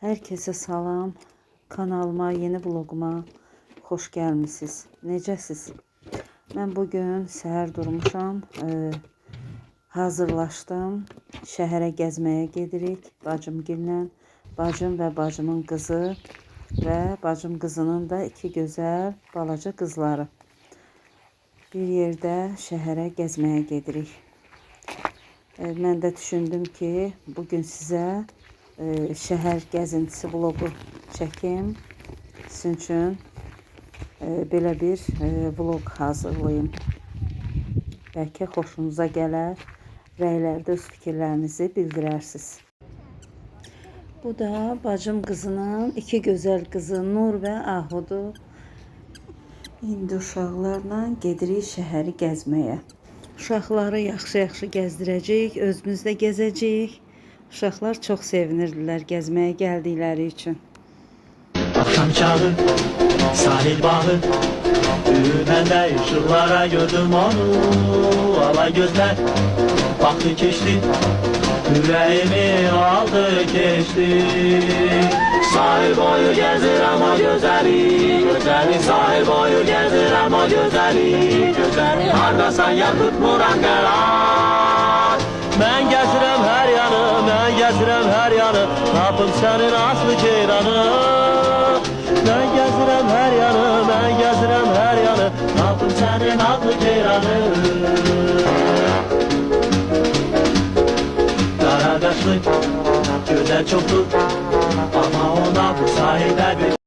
Herkese salam. Kanalıma, yeni vloguma xoş gəlmisiniz. Necəsiz? Mən bugün səhər durmuşam. Hazırlaşdım. Şəhərə gəzməyə gedirik. Bacımgillə. Bacım və bacımın qızı və bacım qızının da iki gözəl balaca qızları. Bir yerdə şəhərə gəzməyə gedirik. Mən də düşündüm ki, bugün sizə şəhər gəzintisi vlogu çəkim. Sizin üçün belə bir vlog hazırlayım. Bəlkə xoşunuza gələr, rəylərdə öz fikirlərinizi bildirərsiniz. Bu da bacım qızının iki gözəl qızı Nur və Ahudu. İndi uşaqlarla gedirik şəhəri gəzməyə. Uşaqları yaxşı-yaxşı gəzdirəcəyik, özümüz də gəzəcəyik. Uşaqlar çox sevinirdilər gəzməyə gəldikləri üçün. Akşam çağı, sahil bağı, üməndə ışıqlara gördüm onu. Ala gözlər, baxdı keçdi, ürəyimi aldı keçdi. Sahil boyu gəzirəm o gözəli, gözəli. Sahil boyu gəzirəm o gözəli, gözəli. Hardasan ya tutmuram qərar. Mən gəzirəm hər yanı, mən gəzirəm hər yanı. Tapım sənin aslı ceyranı. Mən gəzirəm hər yanı, mən gəzirəm hər yanı. Tapım sənin aslı ceyranı. Qaradaşlı, gözəl çoxdur, amma ona bu sahildə bir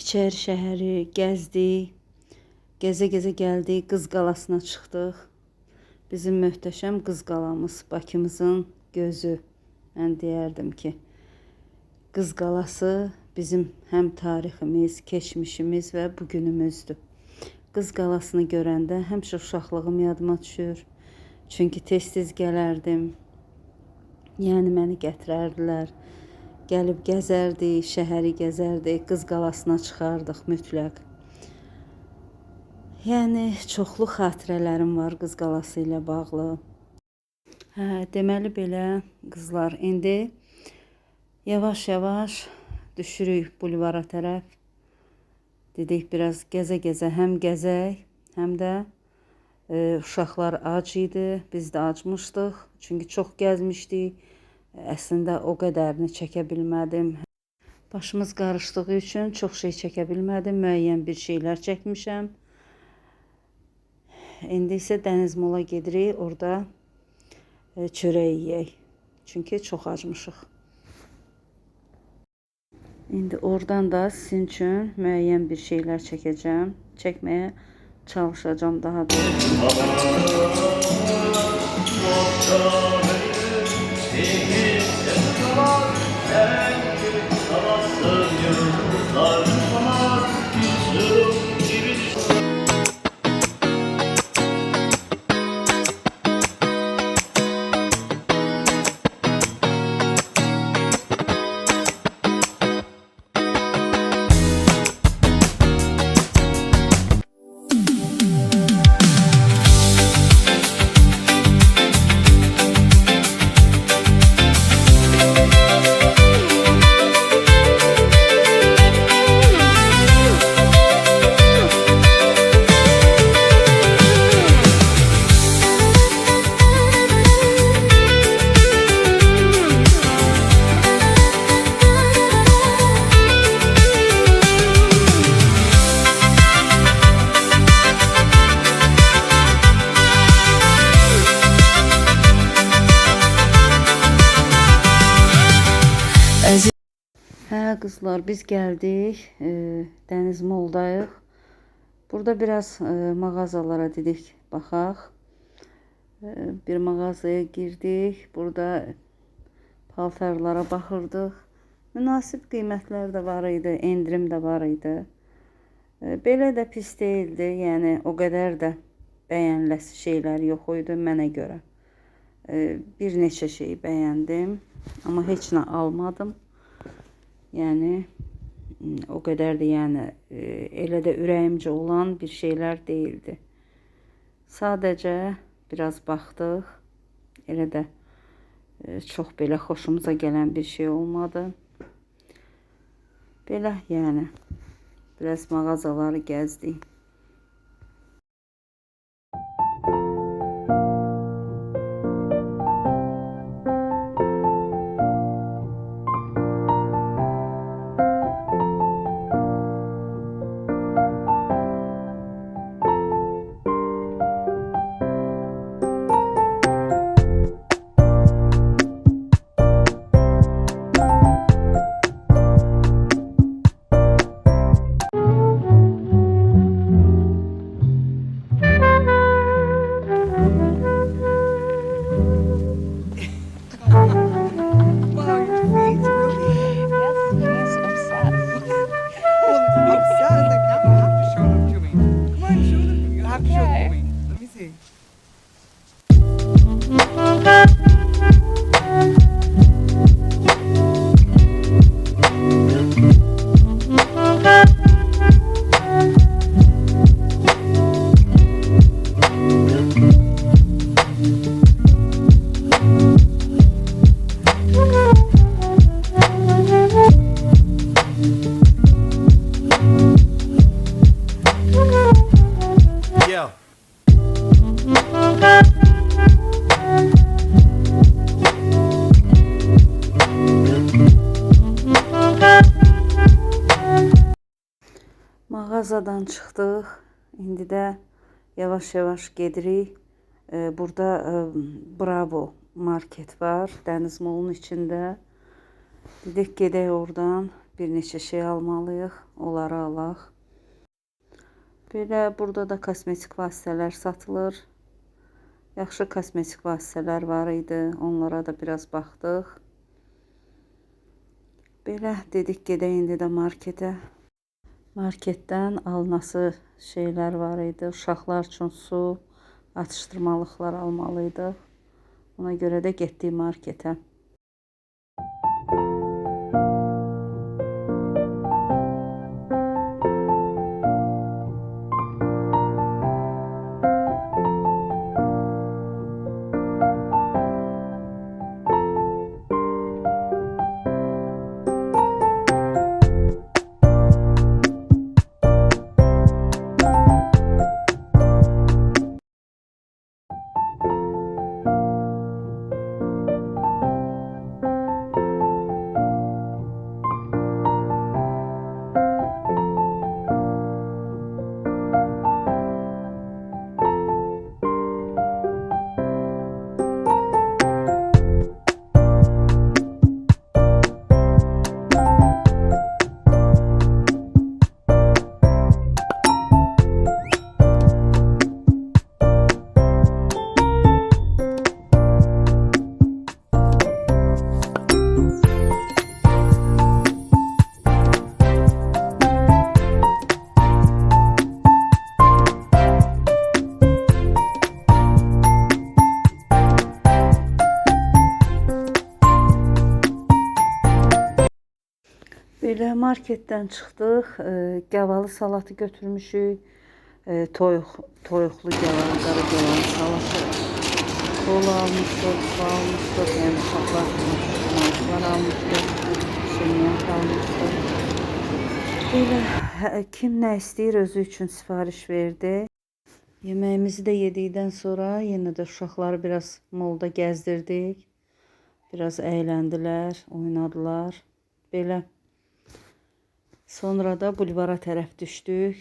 İçəri şəhəri gəzdik, gəzə-gəzə gəldik, Qız Qalasına çıxdıq. Bizim möhtəşəm Qız Qalamız, Bakımızın gözü. Mən deyərdim ki, Qız Qalası bizim həm tariximiz, keçmişimiz və bugünümüzdür. Qız Qalasını görəndə həmişə uşaqlığım yadıma düşür. Çünki tez-tez gələrdim. Yəni məni gətirərdilər. Gəlib gəzərdik, şəhəri gəzərdik, Qız Qalasına çıxardıq mütləq. Yəni çoxlu xatirələrim var Qız Qalası ilə bağlı. Deməli belə qızlar, indi yavaş-yavaş düşürük bulvara tərəf. Dedik biraz gəzə-gəzə həm gəzək, həm də uşaqlar ac idi, biz də acmışdıq. Çünki çox gəzmişdik. Əslində o qədərini çəkə bilmədim. Başımız qarışdığı üçün çox şey çəkə bilmədim. Müəyyən bir şeylər çəkmişəm. İndi isə Dəniz Mola gedirik. Orada çörək yeyək. Çünki çox acmışıq. İndi oradan da sizin üçün müəyyən bir şeylər çəkəcəm. Çəkməyə çalışacağım daha doğrusu. Hə qızlar, biz gəldik. Dəniz Moldayıq. Burada biraz mağazalara dedik baxaq. Bir mağazaya girdik. Burada paltarlara baxırdıq. Münasib qiymətlər də var idi, endirim də var idi. Belə də pis deyildi. Yəni o qədər də bəyəniləsi şeylər yox idi mənə görə. Bir neçə şey bəyəndim, amma heç nə almadım. Yəni o qədər də yəni elə də ürəyimcə olan bir şeylər deyildi. Sadəcə biraz baxdıq. Elə də çox belə xoşumuza gələn bir şey olmadı. Belə yəni biraz mağazaları gəzdik. Wow, your feet really? Yes, obsessed. Well, obsessed. Like, now you have to show them to me. Come on, show them to me. You have to show them to me. Let me see. Yeah. Mağazadan çıxdıq. İndi də yavaş-yavaş gedirik. Burada Bravo market var, Dəniz Molunun içində. Dedik gedək oradan bir neçə şey almalıyıq, onları alaq. Belə burada da kosmetik vasitələr satılır. Yaxşı kosmetik vasitələr var idi, onlara da biraz baxdıq. Belə dedik gedək indi də marketə. Marketdən alınası şeylər var idi. Uşaqlar üçün su, atışdırmalıqlar almalıydıq. Ona görə də getdik marketə. Belə marketdən çıxdıq. Gavalı salatı götürmüşük. Toyuqlu gavalı, qara gavalı salatı. Kola almışdıq, su almışdıq. Yəni uşaqlar üçün almışdıq. Şirniyyat almışdıq. Belə kim nə istəyir özü üçün sifariş verdi. Yeməyimizi də yedikdən sonra yenə də uşaqları biraz molda gəzdirdik. Biraz əyləndilər, oynadılar. Belə. Sonra da bulvara tərəf düşdük.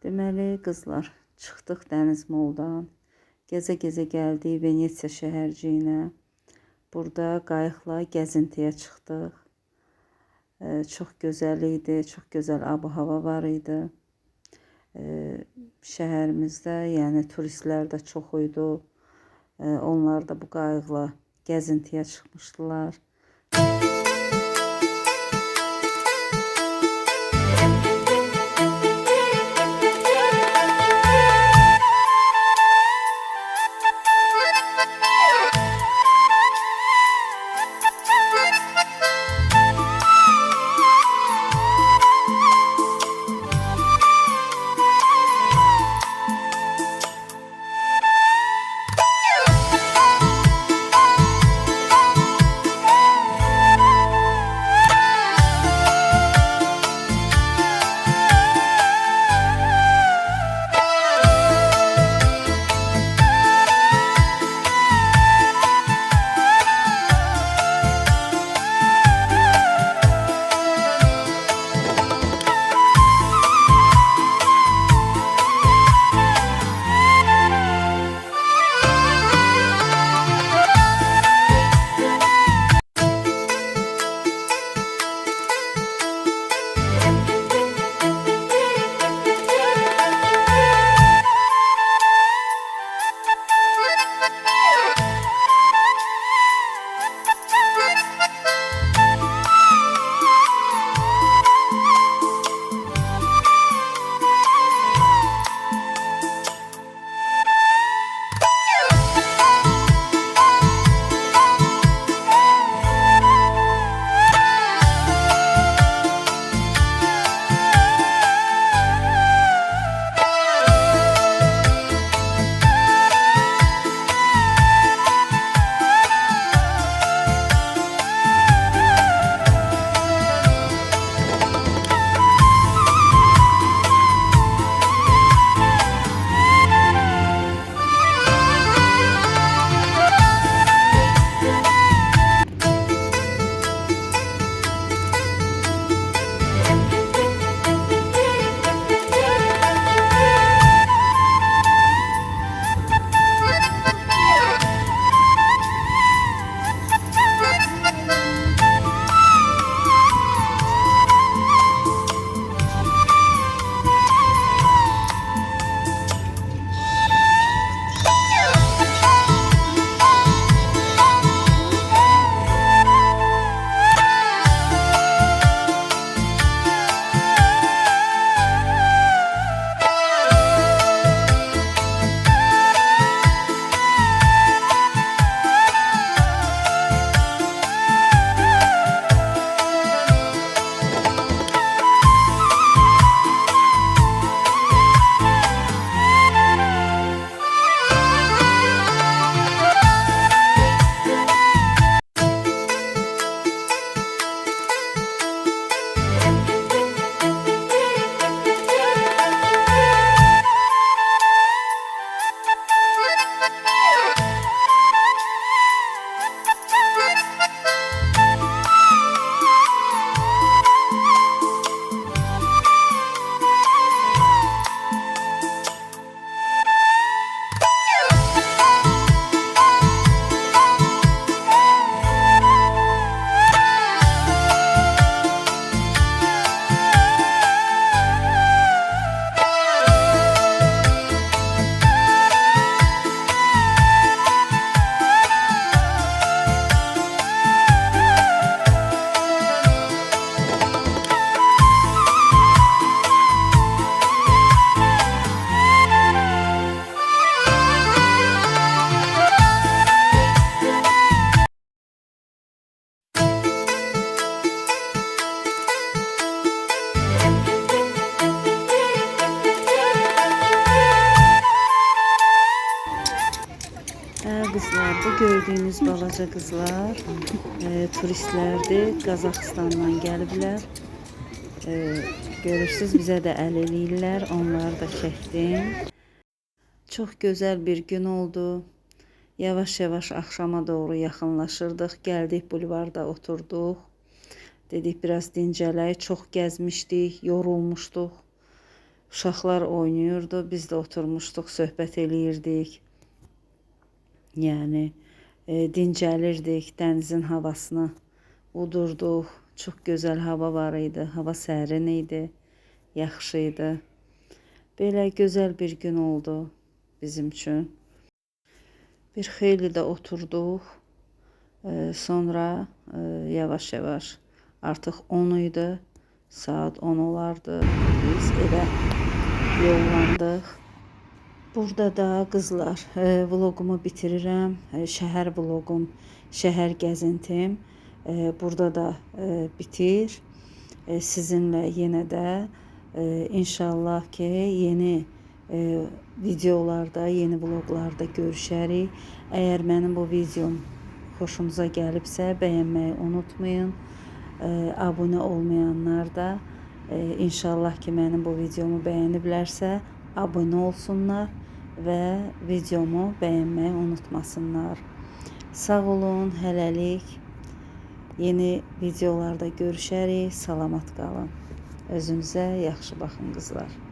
Deməli, qızlar, çıxdıq Dəniz Moldan. Gəzə-gəzə gəldik Venesiya şəhərciyinə. Burada qayıqla gəzintiyə çıxdıq. Çox gözəl idi, çox gözəl ab-hava var idi. Şəhərimizdə, yəni turistlər də çox idi. Onlar da bu qayıqla gəzintiyə çıxmışdılar. Qızlar, bu gördüyünüz balaca qızlar turistlərdir. Qazaxıstandan gəliblər. Görürsüz, bizə də əl eləyirlər. Onları da çəkdim. Çox gözəl bir gün oldu. Yavaş-yavaş axşama doğru yaxınlaşırdıq. Gəldik, bulvarda oturduq. Dedik biraz dincələk. Çox gəzmişdik, yorulmuşduq. uşaqlar oynayırdı, biz də oturmuşduq, söhbət eləyirdik. Yəni dincəlirdik, dənizin havasını udurduq. Çox gözəl hava var idi, hava sərin idi, yaxşı idi. Belə gözəl bir gün oldu bizim üçün. Bir xeyli də oturduq. Sonra yavaş-yavaş artıq 10 idi, saat 10 olardı. Biz evə yollandıq. Burada da qızlar vlogumu bitirirəm. Şəhər vloqum, şəhər gəzintim burada da bitir. Sizinlə yenə də inşallah ki yeni videolarda, yeni vloqlarda görüşərik. Əgər mənim bu videom xoşunuza gəlibsə, bəyənməyi unutmayın. Abunə olmayanlar da inşallah ki mənim bu videomu bəyəniblərsə, abunə olsunlar və videomu bəyənməyi unutmasınlar. Sağ olun, hələlik. Yeni videolarda görüşərik. Salamat qalın. Özünüzə yaxşı baxın qızlar.